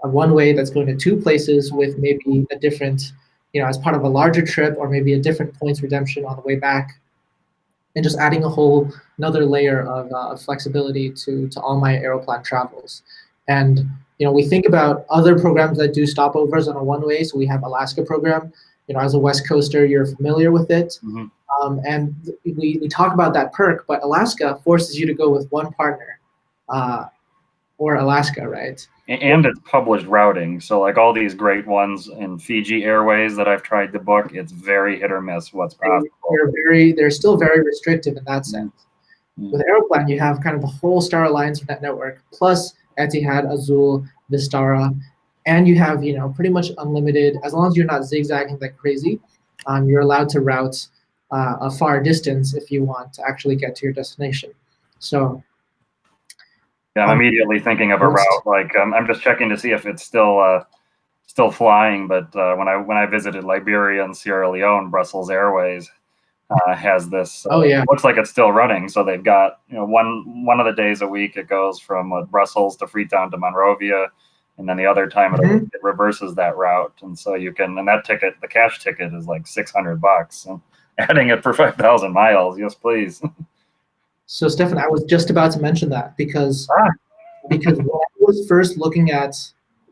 a one way that's going to two places with maybe a different, as part of a larger trip or maybe a different points redemption on the way back, and just adding a whole another layer of flexibility to all my Aeroplan travels. And we think about other programs that do stopovers on a one way. So we have Alaska program. As a West Coaster, you're familiar with it. And we talk about that perk, but Alaska forces you to go with one partner, or Alaska, right? And it's published routing. So like all these great ones in Fiji Airways that I've tried to book, it's very hit or miss what's possible. They're still very restrictive in that sense. With Aeroplan, you have kind of the whole Star Alliance network, plus Etihad, Azul, Vistara, and you have pretty much unlimited. As long as you're not zigzagging like crazy, you're allowed to route a far distance if you want to actually get to your destination. So yeah, I'm immediately thinking of a route. Like I'm just checking to see if it's still flying. But when I visited Liberia and Sierra Leone, Brussels Airways has this. Looks like it's still running. So they've got one of the days a week it goes from Brussels to Freetown to Monrovia, and then the other time it reverses that route. And so you can, and that ticket, the cash ticket is like $600. And adding it for 5,000 miles, yes, please. So, Stefan, I was just about to mention that because when I was first looking at,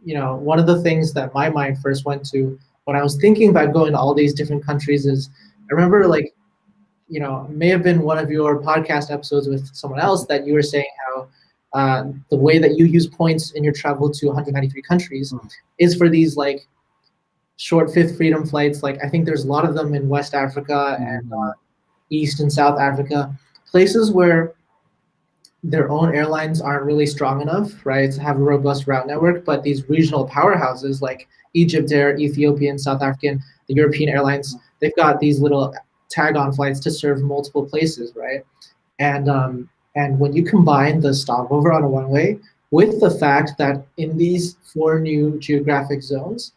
one of the things that my mind first went to when I was thinking about going to all these different countries is I remember like may have been one of your podcast episodes with someone else that you were saying how the way that you use points in your travel to 193 countries is for these like short fifth freedom flights. Like I think there's a lot of them in West Africa and East and South Africa, places where their own airlines aren't really strong enough, right, to have a robust route network. But these regional powerhouses like Egypt Air, Ethiopian, South African, the European airlines, they've got these little tag-on flights to serve multiple places, right? And when you combine the stopover on a one-way with the fact that in these four new geographic zones,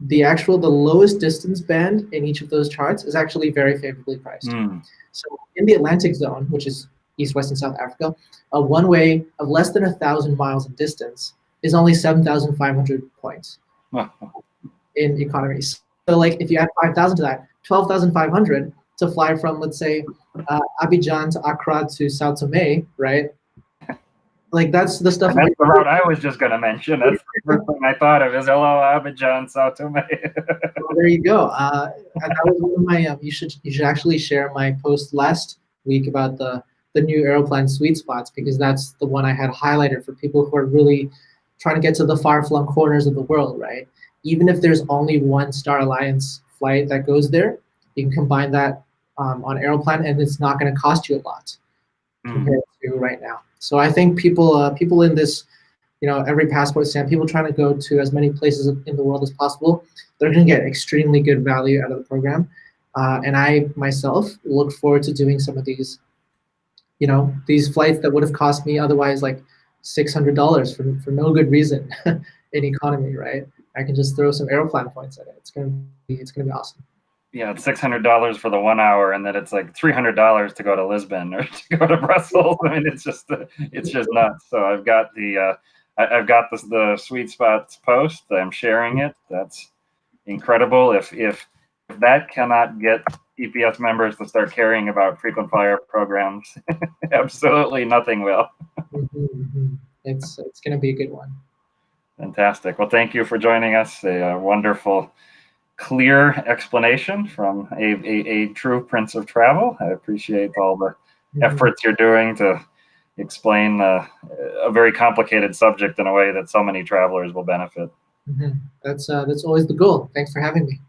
the lowest distance band in each of those charts is actually very favorably priced. So in the Atlantic zone, which is East, West, and South Africa, a one-way of less than 1,000 miles in distance is only 7,500 points in economies. So like if you add 5,000 to that, 12,500 to fly from, let's say, Abidjan to Accra to Sao Tome, right? Like that's the stuff. And that's the route I was just going to mention. That's the first thing I thought of is hello, Abidjan, Sao Tome. Well, there you go. That was one of my. You should actually share my post last week about the new Aeroplan sweet spots, because that's the one I had highlighted for people who are really trying to get to the far-flung corners of the world, right? Even if there's only one Star Alliance flight that goes there, you can combine that on Aeroplan, and it's not going to cost you a lot compared to right now. So I think people in this, every passport stamp, people trying to go to as many places in the world as possible, they're going to get extremely good value out of the program. And I myself look forward to doing some of these, these flights that would have cost me otherwise like $600 for no good reason in economy, right? I can just throw some Aeroplan points at it. It's gonna be awesome. Yeah, it's $600 for the 1 hour, and then it's like $300 to go to Lisbon or to go to Brussels. I mean, it's just nuts. So I've got the sweet spots post. I'm sharing it. That's incredible. If that cannot get EPS members to start caring about frequent flyer programs, absolutely nothing will. It's going to be a good one. Fantastic. Well, thank you for joining us. A wonderful, clear explanation from a true prince of travel. I appreciate all the efforts you're doing to explain a very complicated subject in a way that so many travelers will benefit. That's always the goal. Thanks for having me.